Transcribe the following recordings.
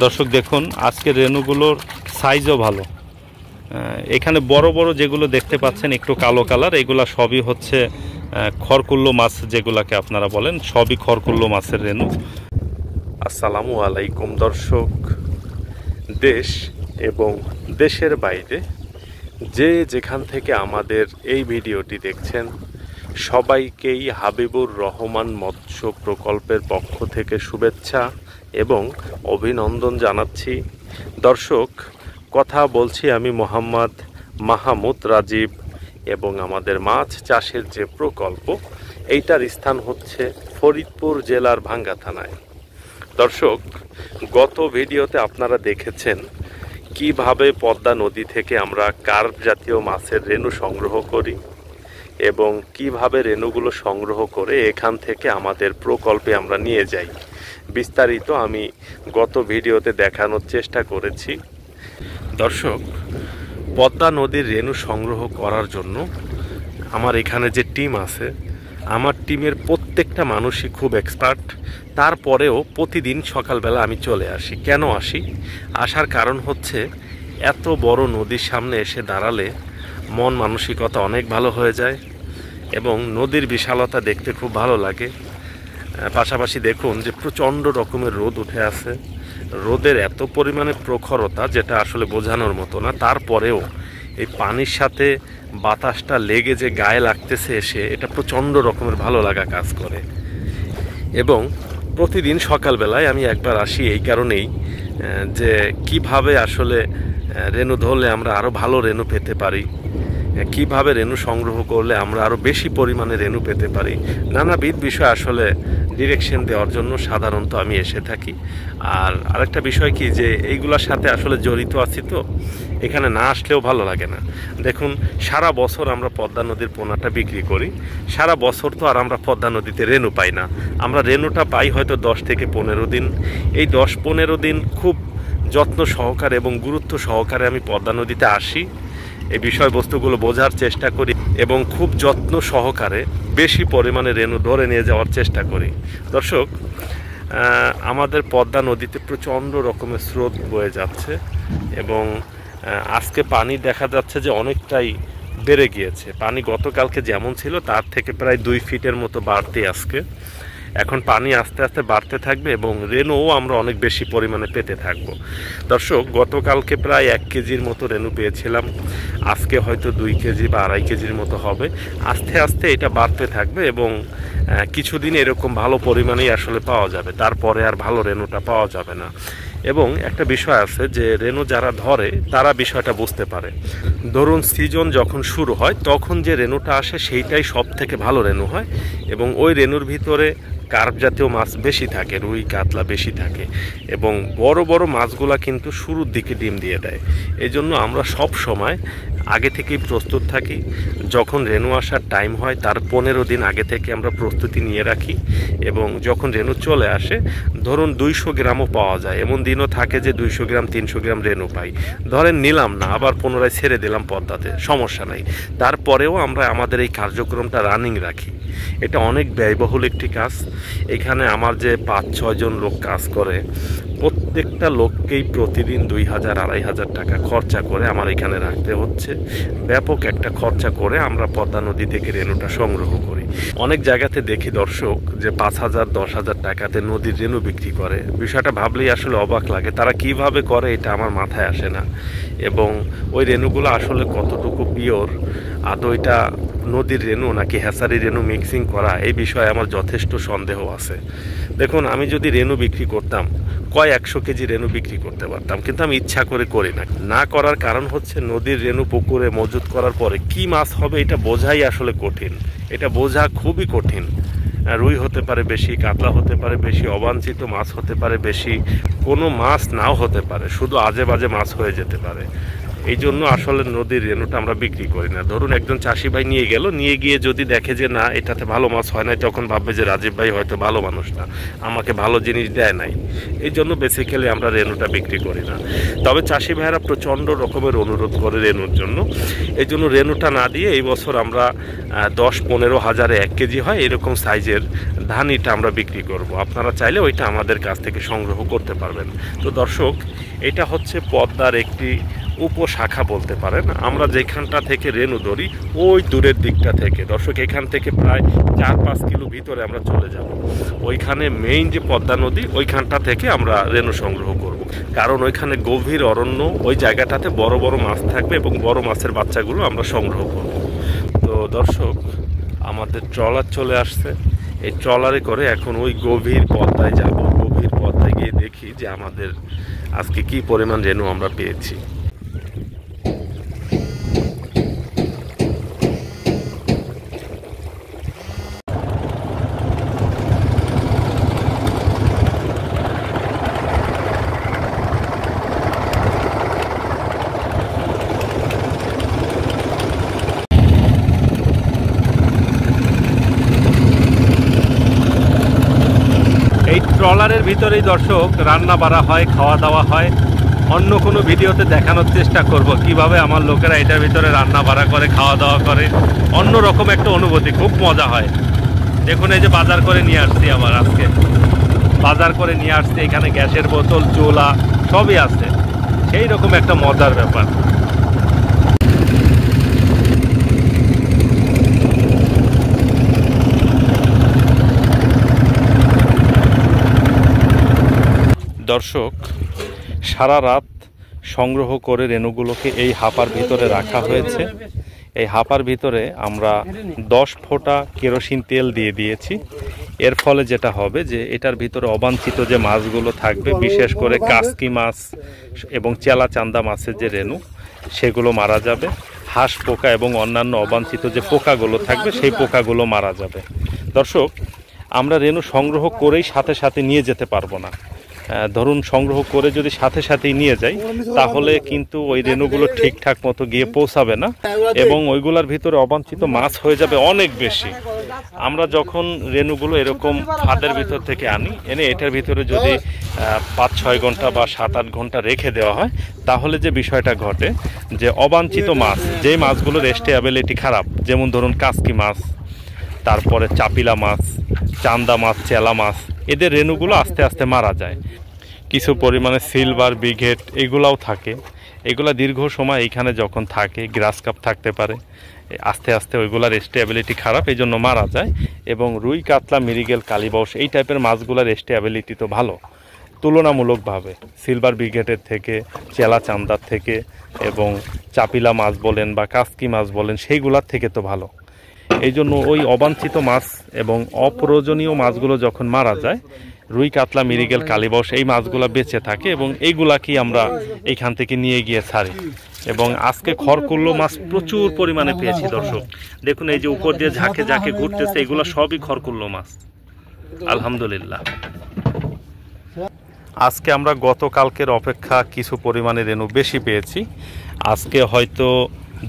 দর্শক দেখুন আজকের রেনুগুলোর সাইজও ভালো। এখানে বড় বড় যেগুলো দেখতে পাচ্ছেন একটু কালো কালার, এগুলা সবই হচ্ছে খড়কুল্লো মাছ যেগুলাকে আপনারা বলেন, সবই খড়কুল্লো মাছের রেনু। আসসালামু আলাইকুম দর্শক, দেশ এবং দেশের বাইরে যে যেখান থেকে আমাদের এই ভিডিওটি দেখছেন সবাইকেই হাবিবুর রহমান মৎস্য প্রকল্পের পক্ষ থেকে শুভেচ্ছা এবং অভিনন্দন জানাচ্ছি। দর্শক, কথা বলছি আমি মোহাম্মদ মাহমুদ রাজীব এবং আমাদের মাছ চাষের যে প্রকল্প এইটার স্থান হচ্ছে ফরিদপুর জেলার ভাঙ্গা থানায়। দর্শক, গত ভিডিওতে আপনারা দেখেছেন কিভাবে পদ্মা নদী থেকে আমরা কার্প জাতীয় মাছের রেনু সংগ্রহ করি এবং কিভাবে রেনুগুলো সংগ্রহ করে এখান থেকে আমাদের প্রকল্পে আমরা নিয়ে যাই। বিস্তারিত আমি গত ভিডিওতে দেখানোর চেষ্টা করেছি। দর্শক, পদ্মা নদীর রেনু সংগ্রহ করার জন্য আমার এখানে যে টিম আছে, আমার টিমের প্রত্যেকটা মানুষই খুব এক্সপার্ট। তারপরেও প্রতিদিন সকালবেলা আমি চলে আসি। কেন আসি? আসার কারণ হচ্ছে এত বড় নদীর সামনে এসে দাঁড়ালে মন মানসিকতা অনেক ভালো হয়ে যায় এবং নদীর বিশালতা দেখতে খুব ভালো লাগে। পাশাপাশি দেখুন যে প্রচণ্ড রকমের রোদ উঠে আছে। রোদের এত পরিমাণে প্রখরতা যেটা আসলে বোঝানোর মতো না। তারপরেও এই পানির সাথে বাতাসটা লেগে যে গায়ে লাগতেছে এসে, এটা প্রচণ্ড রকমের ভালো লাগা কাজ করে। এবং প্রতিদিন সকালবেলায় আমি একবার আসি এই কারণেই যে কিভাবে আসলে রেনু ধরলে আমরা আরও ভালো রেনু পেতে পারি, কিভাবে রেনু সংগ্রহ করলে আমরা আরও বেশি পরিমাণে রেনু পেতে পারি, নানাবিধ বিষয় আসলে ডিরেকশন দেওয়ার জন্য সাধারণত আমি এসে থাকি। আর আরেকটা বিষয় কি, যে এইগুলোর সাথে আসলে জড়িত আছি, তো এখানে না আসলেও ভালো লাগে না। দেখুন, সারা বছর আমরা পদ্মা নদীর পোনাটা বিক্রি করি, সারা বছর তো আর আমরা পদ্মা নদীতে রেনু পাই না। আমরা রেনুটা পাই হয়তো 10 থেকে 15 দিন। এই 10-15 দিন খুব যত্ন সহকারে এবং গুরুত্ব সহকারে আমি পদ্মা নদীতে আসি, এই বিষয়বস্তুগুলো বোঝার চেষ্টা করি এবং খুব যত্ন সহকারে বেশি পরিমাণে রেনু ধরে নিয়ে যাওয়ার চেষ্টা করি। দর্শক, আমাদের পদ্মা নদীতে প্রচণ্ড রকমের স্রোত বয়ে যাচ্ছে এবং আজকে পানি দেখা যাচ্ছে যে অনেকটাই বেড়ে গিয়েছে। পানি গতকালকে যেমন ছিল তার থেকে প্রায় 2 ফিটের মতো বাড়তি আজকে। এখন পানি আস্তে আস্তে বাড়তে থাকবে এবং রেনুও আমরা অনেক বেশি পরিমাণে পেতে থাকব। দর্শক, গতকালকে প্রায় 1 কেজির মতো রেনু পেয়েছিলাম, আজকে হয়তো 2 কেজি বা 2.5 কেজির মতো হবে। আস্তে আস্তে এটা বাড়তে থাকবে এবং কিছুদিন এরকম ভালো পরিমাণেই আসলে পাওয়া যাবে, তারপরে আর ভালো রেনুটা পাওয়া যাবে না। এবং একটা বিষয় আছে যে রেনু যারা ধরে তারা বিষয়টা বুঝতে পারে। ধরুন সিজন যখন শুরু হয় তখন যে রেনুটা আসে সেইটাই সব থেকে ভালো রেনু হয় এবং ওই রেনুর ভিতরে কার্প জাতীয় মাছ বেশি থাকে, রুই কাতলা বেশি থাকে এবং বড় বড় মাছগুলা কিন্তু শুরুর দিকে ডিম দিয়ে দেয়। এই জন্য আমরা সব সময় আগে থেকেই প্রস্তুত থাকি। যখন রেনু আসার টাইম হয় তার 15 দিন আগে থেকে আমরা প্রস্তুতি নিয়ে রাখি এবং যখন রেনু চলে আসে, ধরুন 200 গ্রামও পাওয়া যায়, এমন দিনও থাকে যে 200 গ্রাম 300 গ্রাম রেনু পাই। ধরেন নিলাম না, আবার পুনরায় ছেড়ে দিলাম পদ্মাতে, সমস্যা নাই। তারপরেও আমরা আমাদের এই কার্যক্রমটা রানিং রাখি। এটা অনেক ব্যয়বহুল একটি কাজ। এখানে আমার যে 5-6 জন লোক কাজ করে, প্রত্যেকটা লোককেই প্রতিদিন 2000-2500 টাকা খরচা করে আমার এখানে রাখতে হচ্ছে। ব্যাপক একটা খরচা করে আমরা পদ্মা নদী থেকে রেনুটা সংগ্রহ করি। অনেক জায়গাতে দেখি দর্শক যে 5000-10,000 টাকাতে নদীর রেনু বিক্রি করে। বিষয়টা ভাবলেই আসলে অবাক লাগে, তারা কিভাবে করে এটা আমার মাথায় আসে না। এবং ওই রেনুগুলো আসলে কতটুকু পিওর, আদৌ এটা নদীর রেনু নাকি হ্যাচারি রেনু মিক্সিং করা, এই বিষয়ে আমার যথেষ্ট সন্দেহ আছে। দেখুন, আমি যদি রেনু বিক্রি করতাম, 100 কেজি রেনু বিক্রি করতে পারতাম, কিন্তু আমি ইচ্ছা করে করি না। না করার কারণ হচ্ছে নদীর রেনু পুকুরে মজুত করার পরে কি মাছ হবে এটা বোঝাই আসলে কঠিন। এটা বোঝা খুবই কঠিন। রুই হতে পারে বেশি, কাতলা হতে পারে বেশি, অবাঞ্ছিত মাছ হতে পারে বেশি, কোনো মাছ নাও হতে পারে, শুধু আজে বাজে মাছ হয়ে যেতে পারে। এই জন্য আসলে নদীর রেনুটা আমরা বিক্রি করি না। ধরুন একজন চাষি ভাই নিয়ে গেল, নিয়ে গিয়ে যদি দেখে যে না এটাতে ভালো মাছ হয় না, তখন ভাববে যে রাজীব ভাই হয়তো ভালো মানুষ না, আমাকে ভালো জিনিস দেয় নাই। এই জন্য বেসিক্যালি আমরা রেনুটা বিক্রি করি না। তবে চাষি ভাইয়েরা প্রচণ্ড রকমের অনুরোধ করে রেনুর জন্য, এই জন্য রেনুটা না দিয়ে এই বছর আমরা 10-15 হাজারে 1 কেজি হয় এরকম সাইজের ধানিটা আমরা বিক্রি করব। আপনারা চাইলে ওইটা আমাদের কাছ থেকে সংগ্রহ করতে পারবেন। তো দর্শক, এটা হচ্ছে পদ্মার একটি উপশাখা বলতে পারেন। আমরা যেখানটা থেকে রেনু ধরি ওই দূরের দিকটা থেকে, দর্শক এখান থেকে প্রায় 4-5 কিলো ভিতরে আমরা চলে যাব। ওইখানে মেইন যে পদ্মা নদী, ওইখানটা থেকে আমরা রেনু সংগ্রহ করব। কারণ ওইখানে গভীর অরণ্য, ওই জায়গাটাতে বড় বড় মাছ থাকবে এবং বড় মাছের বাচ্চাগুলো আমরা সংগ্রহ করব। তো দর্শক, আমাদের ট্রলার চলে আসছে। এই ট্রলারে করে এখন ওই গভীর পদ্মায় যাব। গভীর পদ্মায় গিয়ে দেখি যে আমাদের আজকে কি পরিমাণ রেনু আমরা পেয়েছি। এই ট্রলারের ভিতরেই দর্শক রান্না বাড়া হয়, খাওয়া দাওয়া হয়। অন্য কোনো ভিডিওতে দেখানোর চেষ্টা করব কিভাবে আমার লোকেরা এটার ভিতরে রান্না বাড়া করে, খাওয়া দাওয়া করে। অন্য রকম একটা অনুভূতি, খুব মজা হয়। দেখুন এই যে বাজার করে নিয়ে আসছি, আবার আজকে বাজার করে নিয়ে আসছি। এখানে গ্যাসের বোতল, চুলা সবই আছে। সেই রকম একটা মজার ব্যাপার। দর্শক, সারা রাত সংগ্রহ করে রেনুগুলোকে এই হাপার ভিতরে রাখা হয়েছে। এই হাপার ভিতরে আমরা 10 ফোঁটা কেরোসিন তেল দিয়ে দিয়েছি। এর ফলে যেটা হবে যে এটার ভিতরে অবাঞ্ছিত যে মাছগুলো থাকবে, বিশেষ করে কাসকি মাছ এবং চেলা চান্দা মাছের যে রেনু, সেগুলো মারা যাবে। হাঁস পোকা এবং অন্যান্য অবাঞ্ছিত যে পোকাগুলো থাকবে, সেই পোকাগুলো মারা যাবে। দর্শক, আমরা রেনু সংগ্রহ করেই সাথে সাথে নিয়ে যেতে পারবো না। ধরুন সংগ্রহ করে যদি সাথে সাথেই নিয়ে যাই, তাহলে কিন্তু ওই রেনুগুলো ঠিকঠাক মতো গিয়ে পৌঁছাবে না এবং ওইগুলোর ভিতরে অবাঞ্ছিত মাছ হয়ে যাবে অনেক বেশি। আমরা যখন রেনুগুলো এরকম ফাঁদের ভিতর থেকে আনি, এনে এটার ভিতরে যদি 5-6 ঘন্টা বা 7-8 ঘন্টা রেখে দেওয়া হয়, তাহলে যে বিষয়টা ঘটে যে অবাঞ্ছিত মাছ, যেই মাছগুলোর স্টেবিলিটি খারাপ, যেমন ধরুন কাসকি মাছ, তারপরে চাপিলা মাছ, চান্দা মাছ, চেলা মাছ, এদের রেনুগুলো আস্তে আস্তে মারা যায়। কিছু পরিমাণে সিলভার, বিঘেট এগুলাও থাকে। এগুলা দীর্ঘ সময় এইখানে যখন থাকে, গ্রাস কাপ থাকতে পারে, আস্তে আস্তে ওইগুলার স্টেবিলিটি খারাপ, এই জন্য মারা যায়। এবং রুই, কাতলা, মৃগেল, কালীবাউস এই টাইপের মাছগুলার স্টেবিলিটি তো ভালো তুলনামূলকভাবে, সিলভার বিঘেটের থেকে, চেলা চান্দার থেকে, এবং চাপিলা মাছ বলেন বা কাসকি মাছ বলেন, সেইগুলার থেকে তো ভালো। এই জন্য ওই অবাঞ্ছিত মাছ এবং অপ্রয়োজনীয় মাছগুলো যখন মারা যায়, রুই, কাতলা, মৃগেল, কালীবাউস এই মাছগুলো বেঁচে থাকে এবং এইগুলাকেই আমরা এইখান থেকে নিয়ে গিয়ে ছাড়ি। এবং আজকে খড়কুল্লো মাছ প্রচুর পরিমাণে পেয়েছি দর্শক। দেখুন এই যে উপর দিয়ে ঝাঁকে ঝাঁকে ঘুরতেছে, এগুলো সবই খড়কুল্লো মাছ, আলহামদুলিল্লাহ। আজকে আমরা গতকালকের অপেক্ষা কিছু পরিমাণে রেনু বেশি পেয়েছি। আজকে হয়তো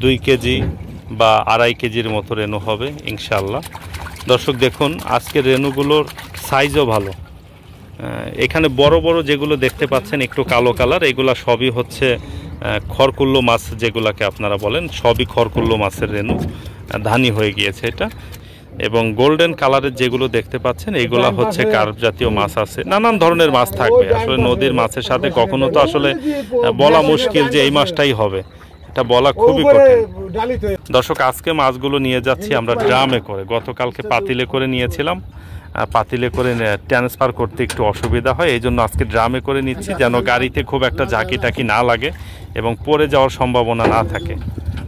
2 কেজি বা 2.5 কেজির মতো রেনু হবে ইনশাল্লাহ। দর্শক দেখুন, আজকের রেনুগুলোর সাইজও ভালো। এখানে বড় বড় যেগুলো দেখতে পাচ্ছেন একটু কালো কালার, এগুলা সবই হচ্ছে খড়কুল্লো মাছ যেগুলাকে আপনারা বলেন, সবই খড়কুল্লো মাছের রেনু, ধানি হয়ে গিয়েছে এটা। এবং গোল্ডেন কালারের যেগুলো দেখতে পাচ্ছেন, এগুলা হচ্ছে কার্প জাতীয় মাছ আছে। নানান ধরনের মাছ থাকবে। আসলে নদীর মাছের সাথে কখনো তো আসলে বলা মুশকিল যে এই মাছটাই হবে, এটা বলা খুবই কঠিন। দর্শক, আজকে মাছগুলো নিয়ে যাচ্ছি আমরা ড্রামে করে। গতকালকে পাতিলে করে নিয়েছিলাম, পাতিলে করে ট্রান্সফার করতে একটু অসুবিধা হয়, এই জন্য আজকে ড্রামে করে নিচ্ছি, যেন গাড়িতে খুব একটা ঝাঁকি টাকি না লাগে এবং পড়ে যাওয়ার সম্ভাবনা না থাকে।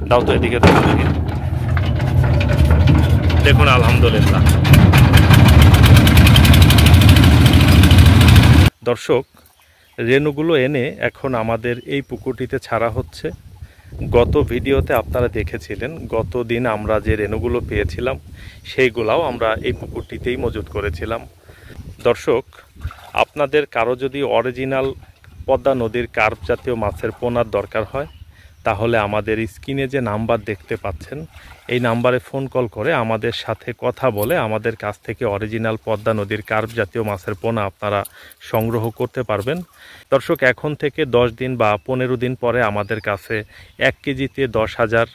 দাও তো এদিকে, দেখুন আলহামদুলিল্লাহ। দর্শক, রেনুগুলো এনে এখন আমাদের এই পুকুরটিতে ছাড়া হচ্ছে। গত ভিডিওতে আপনারা দেখেছিলেন, গত দিন আমরা যে রেনুগুলো পেয়েছিলাম সেইগুলাও আমরা এই পুকুরটিতেই মজুত করেছিলাম। দর্শক, আপনাদের কারো যদি অরিজিনাল পদ্মা নদীর কার্প জাতীয় মাছের পোনার দরকার হয়, তাহলে আমাদের স্ক্রিনে যে নাম্বার দেখতে পাচ্ছেন এই নাম্বারে ফোন কল করে আমাদের সাথে কথা বলে আমাদের কাছ থেকে অরিজিনাল পদ্মা নদীর কার্প জাতীয় মাছের পোনা আপনারা সংগ্রহ করতে পারবেন। দর্শক, এখন থেকে 10 দিন বা 15 দিন পরে আমাদের কাছে 1 কেজিতে 10,000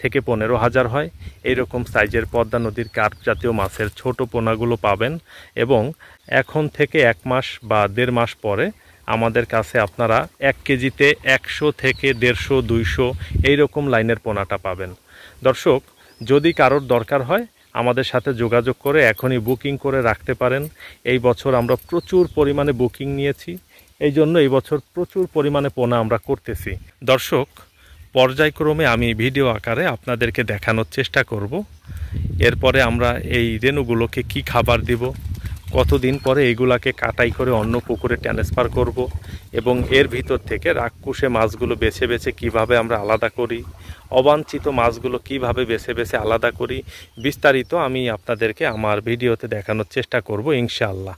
থেকে 15,000 হয় এইরকম সাইজের পদ্মা নদীর কার্প জাতীয় মাছের ছোট পোনাগুলো পাবেন। এবং এখন থেকে 1 মাস বা 1.5 মাস পরে আমাদের কাছে আপনারা 1 কেজিতে 100 থেকে 150, 200 এইরকম লাইনের পোনাটা পাবেন। দর্শক, যদি কারোর দরকার হয় আমাদের সাথে যোগাযোগ করে এখনই বুকিং করে রাখতে পারেন। এই বছর আমরা প্রচুর পরিমাণে বুকিং নিয়েছি, এই জন্য এই বছর প্রচুর পরিমাণে পোনা আমরা করতেছি। দর্শক, পর্যায়ক্রমে আমি ভিডিও আকারে আপনাদেরকে দেখানোর চেষ্টা করব। এরপরে আমরা এই রেনুগুলোকে কি খাবার দিব, কতদিন পরে এইগুলাকে কাটাই করে অন্য পুকুরে ট্রান্সফার করব, এবং এর ভিতর থেকে রাক্ষুসে মাছগুলো বেছে বেছে কিভাবে আমরা আলাদা করি, অবাঞ্ছিত মাছগুলো কিভাবে বেছে বেছে আলাদা করি, বিস্তারিত আমি আপনাদেরকে আমার ভিডিওতে দেখানোর চেষ্টা করব ইনশাআল্লাহ।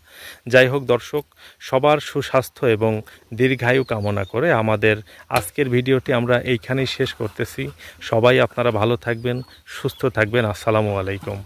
যাই হোক দর্শক, সবার সুস্বাস্থ্য এবং দীর্ঘায়ু কামনা করে আমাদের আজকের ভিডিওটি আমরা এইখানেই শেষ করতেছি। সবাই আপনারা ভালো থাকবেন, সুস্থ থাকবেন। আসসালামু আলাইকুম।